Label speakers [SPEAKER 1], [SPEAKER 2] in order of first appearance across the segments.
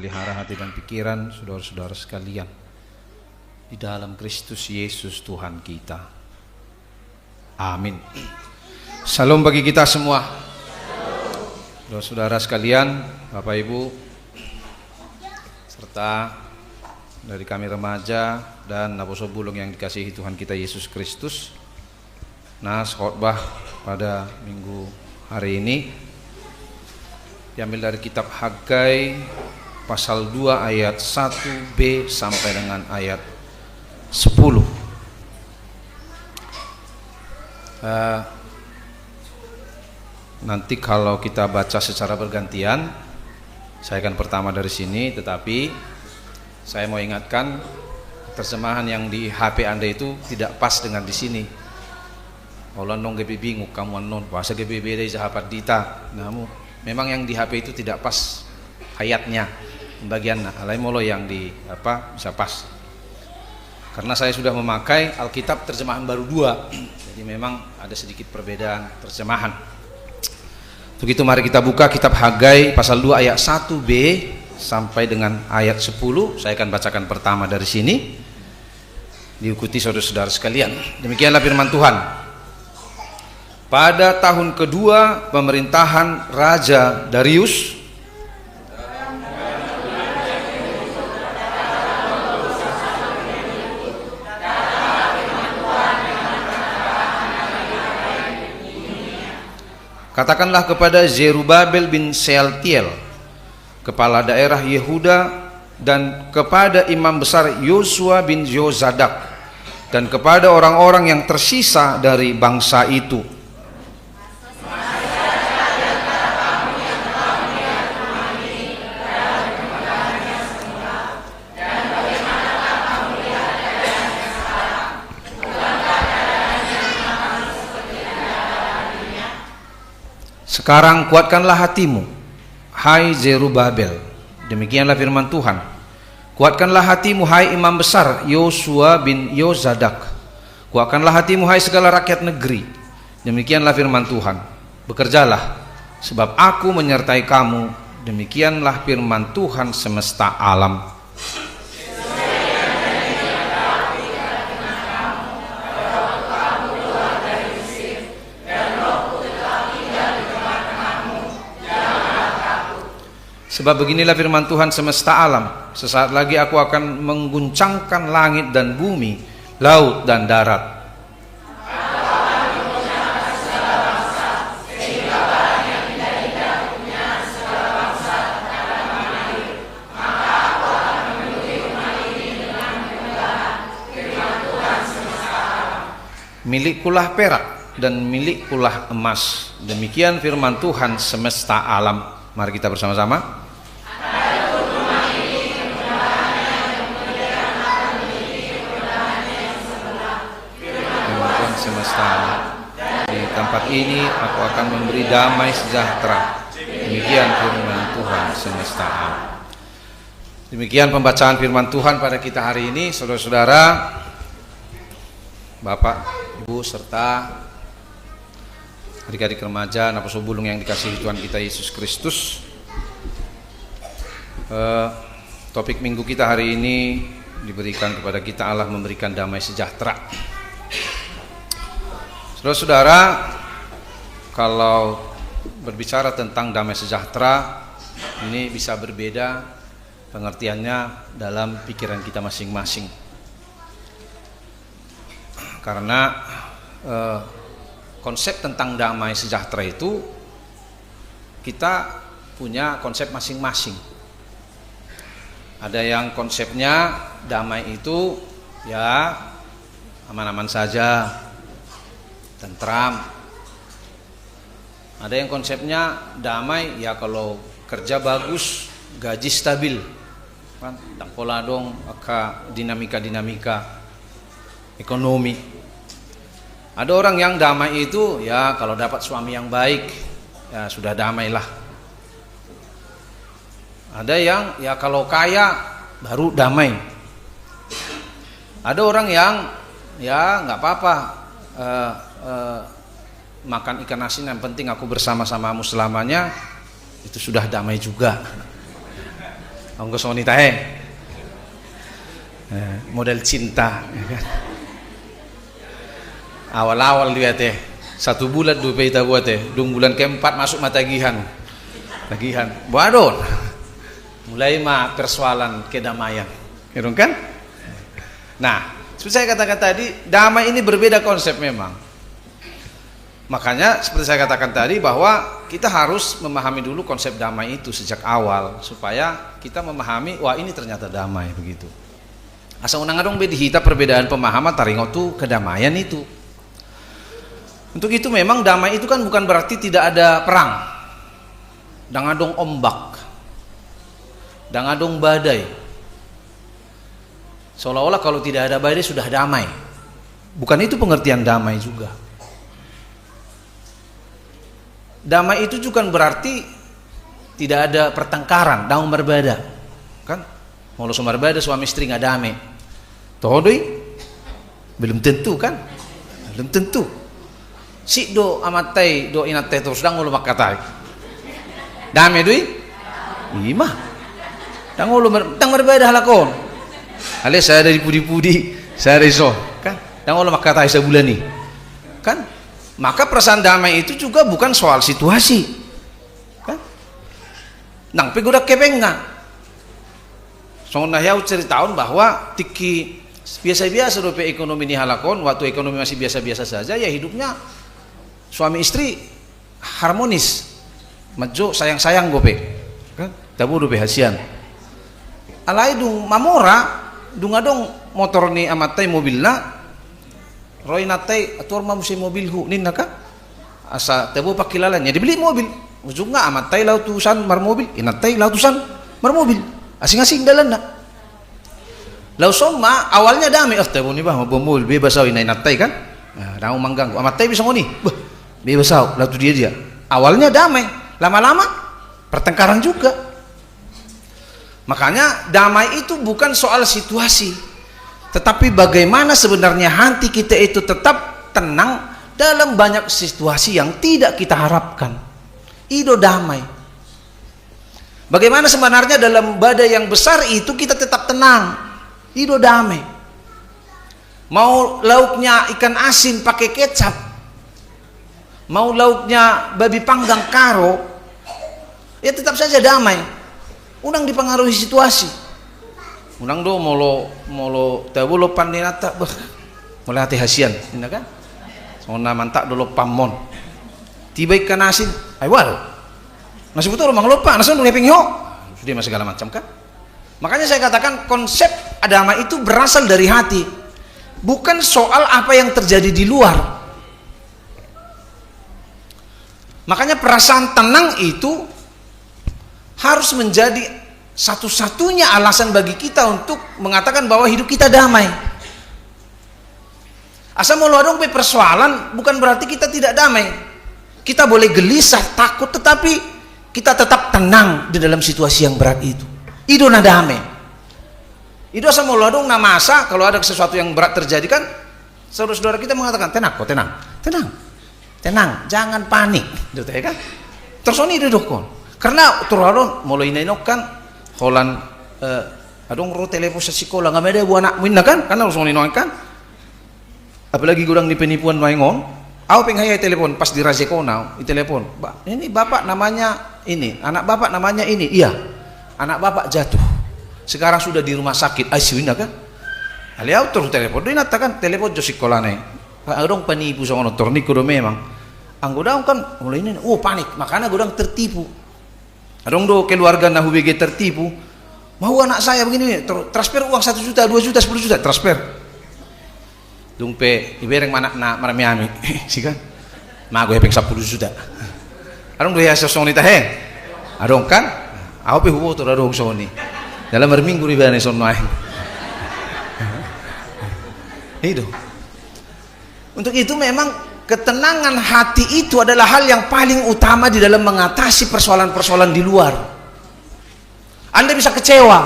[SPEAKER 1] memelihara hati dan pikiran saudara-saudara sekalian di dalam Kristus Yesus Tuhan kita. Amin. Salam bagi kita semua. Saudara-saudara sekalian, Bapak Ibu, serta dari kami remaja dan Naboso Bulung yang dikasihi Tuhan kita Yesus Kristus. Nas khotbah pada minggu hari ini diambil dari kitab Hagai pasal 2 ayat 1b sampai dengan ayat 10. Nanti kalau kita baca secara bergantian, saya akan pertama dari sini, tetapi saya mau ingatkan terjemahan yang di HP Anda itu tidak pas dengan di sini. Olah nong gebe bingung kamu non bahasa gebe beda jahapat dita. Namun memang yang di HP itu tidak pas ayatnya bagian alai molo yang di apa bisa pas. Karena saya sudah memakai Alkitab terjemahan baru 2. Jadi memang ada sedikit perbedaan terjemahan. Untuk itu mari kita buka kitab Hagai pasal 2 ayat 1b sampai dengan ayat 10. Saya akan bacakan pertama dari sini. Diikuti saudara-saudara sekalian. Demikianlah firman Tuhan. Pada tahun kedua pemerintahan Raja Darius, katakanlah kepada Zerubabel bin Sealtiel, kepala daerah Yehuda, dan kepada imam besar Yosua bin Yozadak, dan kepada orang-orang yang tersisa dari bangsa itu. Sekarang kuatkanlah hatimu, hai Zerubabel. Demikianlah firman Tuhan. Kuatkanlah hatimu, hai imam besar Yosua bin Yozadak. Kuatkanlah hatimu, hai segala rakyat negeri. Demikianlah firman Tuhan. Bekerjalah, sebab aku menyertai kamu. Demikianlah firman Tuhan semesta alam. Sebab beginilah firman Tuhan semesta alam, sesaat lagi aku akan mengguncangkan langit dan bumi, laut dan darat. Milikkulah perak dan milikkulah emas. Demikian firman Tuhan semesta alam. Mari kita bersama-sama. Semesta di tempat ini aku akan memberi damai sejahtera. Demikian firman Tuhan semesta alam. Demikian pembacaan firman Tuhan pada kita hari ini, saudara-saudara, Bapak, Ibu, serta adik-adik remaja Naboso Bulung yang dikasihi Tuhan kita Yesus Kristus. Topik minggu kita hari ini diberikan kepada kita, Allah memberikan damai sejahtera. Saudara-saudara, kalau berbicara tentang damai sejahtera, ini bisa berbeda pengertiannya dalam pikiran kita masing-masing. Karena konsep tentang damai sejahtera itu kita punya konsep masing-masing. Ada yang konsepnya damai itu ya aman-aman saja, tentram. Ada yang konsepnya damai ya kalau kerja bagus, gaji stabil, kan? Dan pola dong aka dinamika ekonomi. Ada orang yang damai itu ya kalau dapat suami yang baik ya sudah damailah. Ada yang ya kalau kaya baru damai. Ada orang yang ya nggak apa-apa. Makan ikan asin yang penting aku bersama-samamu selamanya, itu sudah damai juga. Anggo soni tahe. Model cinta, ya kan? Awal-awal dia teh 1 bulan 2 peta buat teh, 2 bulan keempat masuk matagihan, waduh, mulai mah persoalan kedamaian, gitu kan? Nah, seperti saya katakan tadi, damai ini berbeda konsep memang. Makanya seperti saya katakan tadi bahwa kita harus memahami dulu konsep damai itu sejak awal supaya kita memahami wah ini ternyata damai begitu. Asal unang adong bedihita perbedaan pemahaman taringotu kedamaian itu. Untuk itu memang damai itu kan bukan berarti tidak ada perang. Dangadong ombak, dangadong badai. Seolah-olah kalau tidak ada badai sudah damai. Bukan itu pengertian damai juga. Damai itu juga berarti tidak ada pertengkaran, daung berbeda, kan? Mau berbeda suami istri nggak damai, tohdoi belum tentu kan? Belum tentu. Si do amatai do inatai terus dang ulu makatai. Damai doi? Ima. Dang ulu dang berbeda halakon. Ale saya dari pudi-pudi, saya dari so, kan? Dang ulu makatai sebulan nih, kan? Maka perasaan damai itu juga bukan soal situasi, kan? Nang pegoda kepenga. Soalnya ceritaun bahwa tiki biasa-biasa dope ekonomi ni halakon, waktu ekonomi masih biasa-biasa saja, ya hidupnya suami istri harmonis, majo sayang-sayang gope, kan? Tabu dope hasian. Alai dung mamora, dung adong motor ni amatai mobilna. Roy natai atur mamusi mobil hu nin naka asa tebu pakilalannya dibeli mobil ujungnya amatai lautusan mar mobil inatai lautusan mar mobil asing-asing dalan na lau soma awalnya damai tebu ni bah mobil bebas aw inatai kan nah mengganggu amatai bisa ngoni bah bebas aw lautu dia awalnya damai lama-lama pertengkaran juga. Makanya damai itu bukan soal situasi, tetapi bagaimana sebenarnya hati kita itu tetap tenang dalam banyak situasi yang tidak kita harapkan. Itu damai. Bagaimana sebenarnya dalam badai yang besar itu kita tetap tenang. Itu damai. Mau lauknya ikan asin pakai kecap, mau lauknya babi panggang karo, ya tetap saja damai. Unang dipengaruhi situasi. Unang do molo tabulo pandinata mulai hati hasian, ini kan? Sona mantak dulu pamon. Tiba ikan asin, ayo waduh. Nasi betul rumah lupa, nasi udah ngeping yo. Sudah masih segala macam kan? Makanya saya katakan konsep agama itu berasal dari hati, bukan soal apa yang terjadi di luar. Makanya perasaan tenang itu harus menjadi satu-satunya alasan bagi kita untuk mengatakan bahwa hidup kita damai. Asal mau luadong persoalan bukan berarti kita tidak damai. Kita boleh gelisah, takut, tetapi kita tetap tenang di dalam situasi yang berat itu. Itu na damai. Itu asal mau luadong na masa kalau ada sesuatu yang berat terjadi kan, saudara-saudara kita mengatakan tenang, kok tenang, jangan panik, gitu ya kan? Terus ini duduk kon. Karena turun mulai nenok kan holan adong ro telepon sa sekolah nggak ada buah anak minna kan karena harus ninoy kan apalagi gudang di penipuan maingon aku penghayai telepon pas di razeko now di telepon ini bapak namanya ini anak bapak namanya ini iya anak bapak jatuh sekarang sudah di rumah sakit ICU kan aliau terus telepon dia natakan telepon jo sekolah nih adong penipu sama nonton niko do memang anggudang kan mulai ini panik makanya gudang tertipu. Adong do keluarga na hubege tertipu, mau anak saya begini, transfer uang 1 juta, 2 juta, 10 juta, transfer. Dumpe ibereng mana na maramiami, sih kan? Mago hepeng 10 juta. Adong do ya sosong nita he, adong kan? Aku pe hubo to adong soni. Dalam berminggu di bane son main. Itu. Untuk itu memang ketenangan hati itu adalah hal yang paling utama di dalam mengatasi persoalan-persoalan di luar. Anda bisa kecewa,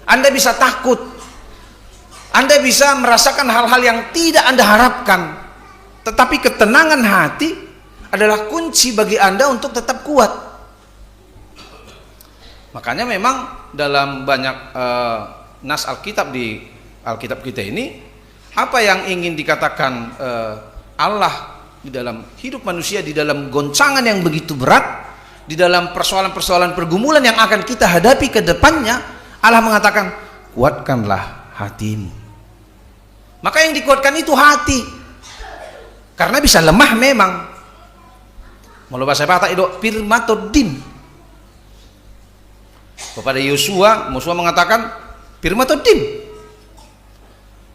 [SPEAKER 1] Anda bisa takut, Anda bisa merasakan hal-hal yang tidak Anda harapkan, tetapi ketenangan hati adalah kunci bagi Anda untuk tetap kuat. Makanya memang dalam banyak nas Alkitab di Alkitab kita ini, apa yang ingin dikatakan Allah di dalam hidup manusia, di dalam goncangan yang begitu berat, di dalam persoalan-persoalan pergumulan yang akan kita hadapi ke depannya, Allah mengatakan, kuatkanlah hatimu. Maka yang dikuatkan itu hati, karena bisa lemah memang. Mau bahasa Batak itu firmatodim. Kepada Yosua mengatakan firmatodim.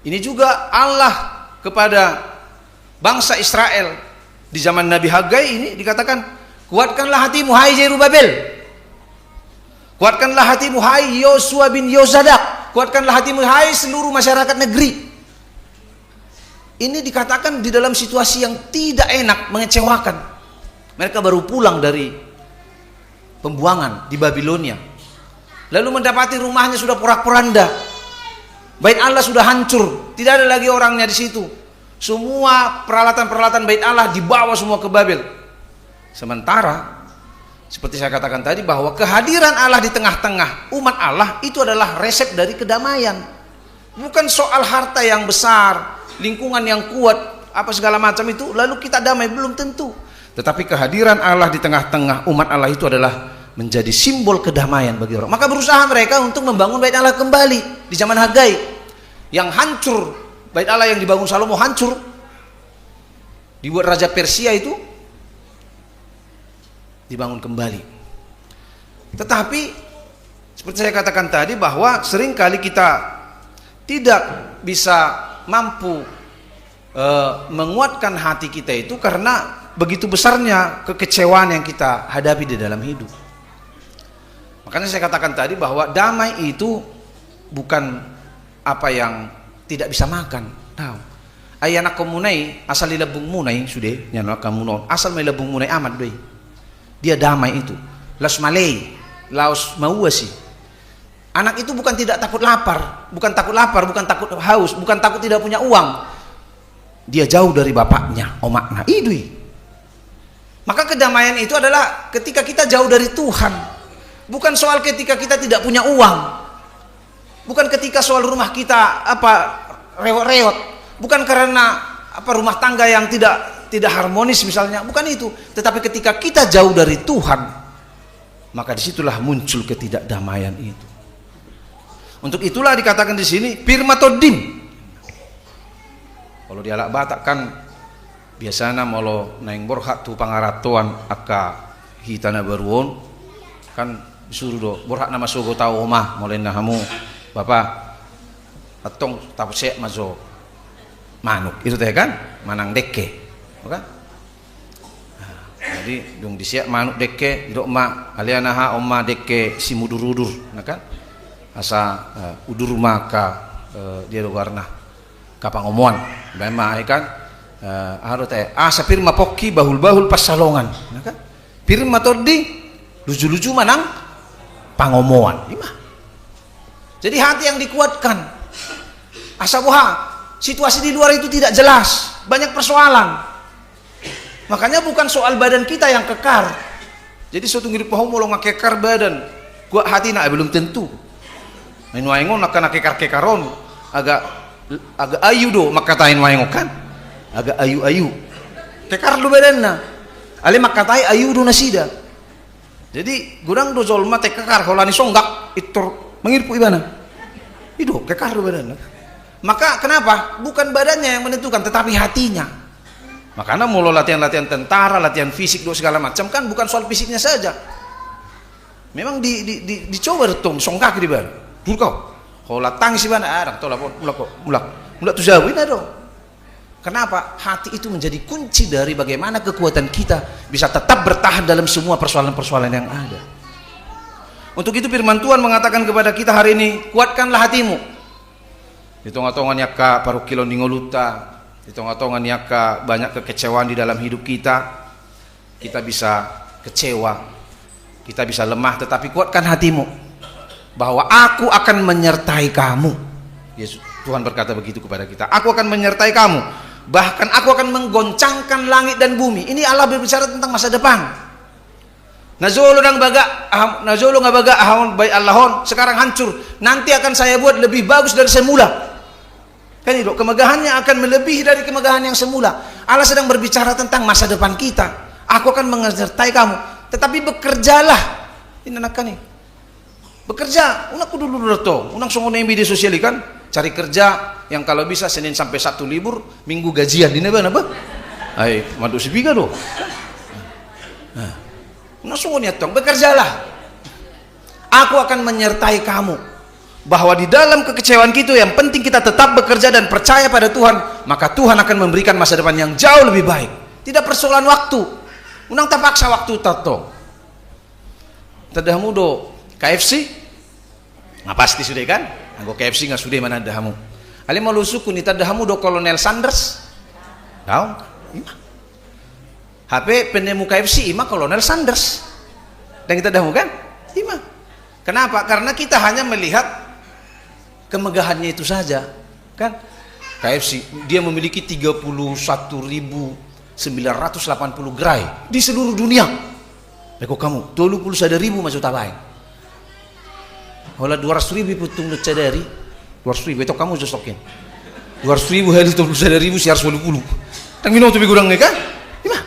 [SPEAKER 1] Ini juga Allah kepada bangsa Israel di zaman Nabi Hagai ini dikatakan, kuatkanlah hatimu hai Zerubabel, kuatkanlah hatimu hai Yosua bin Yozadak, kuatkanlah hatimu hai seluruh masyarakat negeri. Ini dikatakan di dalam situasi yang tidak enak, mengecewakan. Mereka baru pulang dari pembuangan di Babilonia, lalu mendapati rumahnya sudah porak-poranda, bait Allah sudah hancur, tidak ada lagi orangnya di situ. Semua peralatan-peralatan bait Allah dibawa semua ke Babel. Sementara seperti saya katakan tadi, bahwa kehadiran Allah di tengah-tengah umat Allah itu adalah resep dari kedamaian. Bukan soal harta yang besar, lingkungan yang kuat, apa segala macam itu lalu kita damai, belum tentu. Tetapi kehadiran Allah di tengah-tengah umat Allah itu adalah menjadi simbol kedamaian bagi orang. Maka berusaha mereka untuk membangun bait Allah kembali di zaman Hagai. Yang hancur, bait Allah yang dibangun Salomo hancur, dibuat raja Persia itu dibangun kembali. Tetapi seperti saya katakan tadi, bahwa seringkali kita tidak bisa mampu menguatkan hati kita itu karena begitu besarnya kekecewaan yang kita hadapi di dalam hidup. Makanya saya katakan tadi bahwa damai itu bukan apa yang tidak bisa makan. Tahu? Ayana komunai asal dilebung munai sudah nyana kamu asal melebung munai amat doi. Dia damai itu. Las malay, laos mauasi. Anak itu bukan tidak takut lapar, bukan takut haus, bukan takut tidak punya uang. Dia jauh dari bapaknya, omakna idui. Maka kedamaian itu adalah ketika kita jauh dari Tuhan. Bukan soal ketika kita tidak punya uang. Bukan ketika soal rumah kita reot-reot. Bukan karena rumah tangga yang tidak harmonis misalnya, bukan itu. Tetapi ketika kita jauh dari Tuhan, maka disitulah muncul ketidakdamaian itu. Untuk itulah dikatakan di sini firmatodim. Kalau di alak Batak kan biasanya molo naing borhak tu pangaratuan aka hitana beruon kan disuruh do borhak nama sogo tau omah mulai nahamu bapak atong tapsek mazo manuk itu teh kan manang deke, oke? Jadi dong disiak manuk deke dok ma alianaha oma deke si mudur-udur, nah kan? Asa udur maka dia do warna kapang omuan, memang kan harus teh asa firma poki bahul-bahul pas salongan, nah kan? Firma todi lucu-lucu manang pangomoan, lima. Jadi hati yang dikuatkan. Asa boha situasi di luar itu tidak jelas, banyak persoalan. Makanya bukan soal badan kita yang kekar. Jadi suatu ngirup pohon mau ngakekar badan, gua hati nak belum tentu. Main waingon nak kekar-kekaron agak ayu do makatain waingon kan, agak ayu-ayu. Kekar lu badanna, ale makatai ayu do nasida. Jadi gurang do zolma teh kekar holani songgak itu mengirpu ibana. Itu kekar lu badanna. Maka kenapa? Bukan badannya yang menentukan, tetapi hatinya. Makanya mulai latihan-latihan tentara, latihan fisik, segala macam kan bukan soal fisiknya saja. Memang dicoba retong songkak di bawah. Dulu kau, kalau latang si mana ada, tolak mulak tu jauhin ada. Kenapa? Hati itu menjadi kunci dari bagaimana kekuatan kita bisa tetap bertahan dalam semua persoalan-persoalan yang ada. Untuk itu firman Tuhan mengatakan kepada kita hari ini, kuatkanlah hatimu. Di tengah-tengah nyaka paruh kilo ningoluta, di tengah-tengah nyaka banyak kekecewaan di dalam hidup kita bisa kecewa, kita bisa lemah, tetapi kuatkan hatimu bahwa aku akan menyertai kamu. Yesus, Tuhan berkata begitu kepada kita, aku akan menyertai kamu, bahkan aku akan menggoncangkan langit dan bumi. Ini Allah berbicara tentang masa depan. Nazolo nang baga, nazolo nga baga ahon bay Allahon, sekarang hancur. Nanti akan saya buat lebih bagus dari semula. Kan itu, kemegahannya akan melebihi dari kemegahan yang semula. Allah sedang berbicara tentang masa depan kita. Aku akan menyertai kamu, tetapi bekerjalah. Ini anak nih. Bekerja, unakku dulu to. Unang sungguh yang media sosial kan, cari kerja yang kalau bisa Senin sampai Sabtu libur, Minggu gajian. Ini apa? Ay, madu sibiga do. Nasuh niat tong, bekerjalah. Aku akan menyertai kamu. Bahwa di dalam kekecewaan kita yang penting kita tetap bekerja dan percaya pada Tuhan, maka Tuhan akan memberikan masa depan yang jauh lebih baik. Tidak persoalan waktu. Unang terpaksa waktu tato. Tadahamu do KFC? Nah pasti sudah kan? Anggo KFC nggak sudah mana dahamu. Ali malu suku ni tadahamu do Kolonel Sanders. Tahu? HP penemu KFC ima Kolonel Sanders. Dan kita dahamu kan? Ima. Kenapa? Karena kita hanya melihat kemegahannya itu saja, kan? KFC dia memiliki 31.980 gerai di seluruh dunia. Beko kamu 21.000 masuk tabai. Olah 200.000 putung lu cadari. 200.000 itu kamu josokin. 200.000 hari 21.000 siar 10. Tang minum tu bigurang ni kan? Gimana?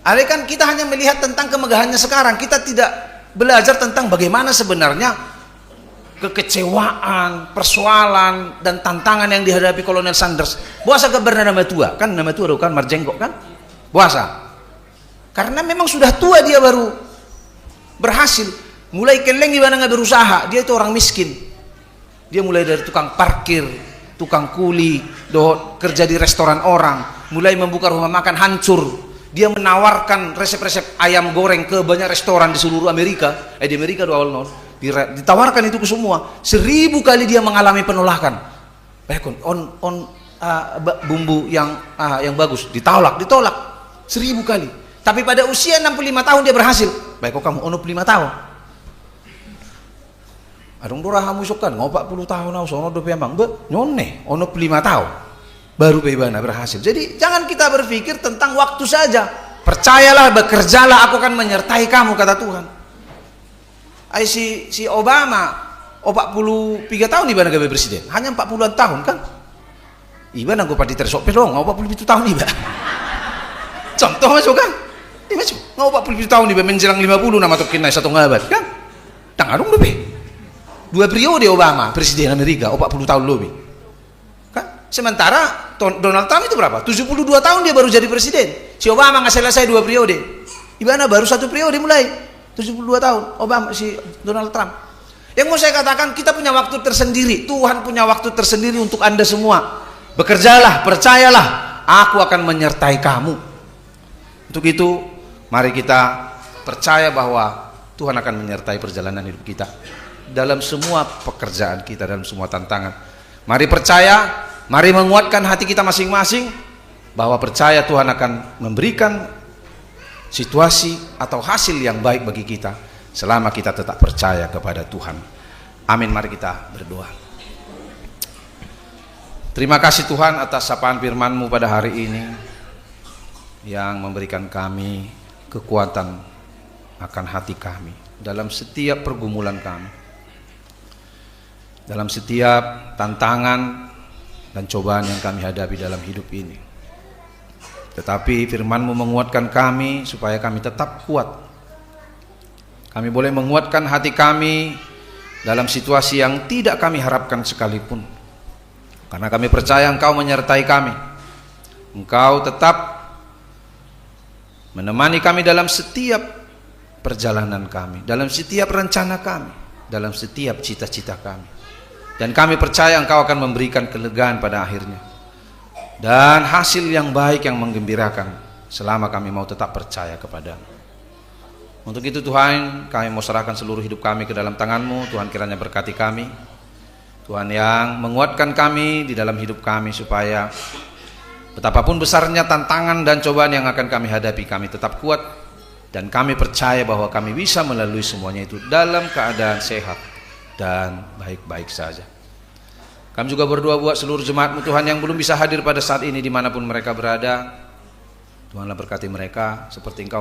[SPEAKER 1] Ada kan kita hanya melihat tentang kemegahannya sekarang. Kita tidak belajar tentang bagaimana sebenarnya kekecewaan, persoalan dan tantangan yang dihadapi Kolonel Sanders. Buasa kabar nama tua, kan nama tua kan Marjenggok kan? Buasa. Karena memang sudah tua dia baru berhasil. Mulai keleng gimana nggak berusaha, dia itu orang miskin. Dia mulai dari tukang parkir, tukang kuli, kerja di restoran orang, mulai membuka rumah makan hancur. Dia menawarkan resep-resep ayam goreng ke banyak restoran di seluruh Amerika. Di Amerika do awal nol. Ditawarkan itu ke semua. 1000 kali dia mengalami penolakan. Baikon bumbu yang bagus ditolak 1000 kali. Tapi pada usia 65 tahun dia berhasil. Baik kamu ono 5 tahun. Adong dora hamu sokan ngopak 40 tahun au sono do piambang be nyone ono 5 tahun. Baru bebana berhasil. Jadi jangan kita berpikir tentang waktu saja. Percayalah, bekerjalah, aku akan menyertai kamu, kata Tuhan. Si Obama 43 tahun iba naga presiden. Hanya 40-an tahun kan? Iba nanggo padi tersok perong, 47 tahun iba. Contoh masuk kan? Ini masuk. 47 tahun iba menjelang 50 nama tokin naik 1 abad kan? Tangarung lebih. 2 periode Obama presiden Amerika 40 tahun lebih. Sementara Donald Trump itu berapa? 72 tahun dia baru jadi presiden. Si Obama nggak selesai 2 periode. Ibana baru 1 periode mulai. 72 tahun Obama si Donald Trump. Yang mau saya katakan, kita punya waktu tersendiri. Tuhan punya waktu tersendiri untuk Anda semua. Bekerjalah, percayalah, aku akan menyertai kamu. Untuk itu, mari kita percaya bahwa Tuhan akan menyertai perjalanan hidup kita dalam semua pekerjaan kita, dalam semua tantangan. Mari percaya. Mari menguatkan hati kita masing-masing bahwa percaya Tuhan akan memberikan situasi atau hasil yang baik bagi kita selama kita tetap percaya kepada Tuhan. Amin. Mari kita berdoa. Terima kasih Tuhan atas sapaan firman-Mu pada hari ini yang memberikan kami kekuatan akan hati kami dalam setiap pergumulan kami, dalam setiap tantangan dan cobaan yang kami hadapi dalam hidup ini. Tetapi firman-Mu menguatkan kami supaya kami tetap kuat. Kami boleh menguatkan hati kami dalam situasi yang tidak kami harapkan sekalipun. Karena kami percaya Engkau menyertai kami. Engkau tetap menemani kami dalam setiap perjalanan kami, dalam setiap rencana kami, dalam setiap cita-cita kami. Dan kami percaya Engkau akan memberikan kelegaan pada akhirnya dan hasil yang baik yang menggembirakan selama kami mau tetap percaya kepada-Mu. Untuk itu Tuhan, kami mau serahkan seluruh hidup kami ke dalam tangan-Mu. Tuhan kiranya berkati kami, Tuhan yang menguatkan kami di dalam hidup kami supaya betapapun besarnya tantangan dan cobaan yang akan kami hadapi, kami tetap kuat dan kami percaya bahwa kami bisa melalui semuanya itu dalam keadaan sehat dan baik-baik saja. Kami juga berdoa buat seluruh jemaat-Mu Tuhan yang belum bisa hadir pada saat ini dimanapun mereka berada. Tuhanlah berkati mereka seperti Engkau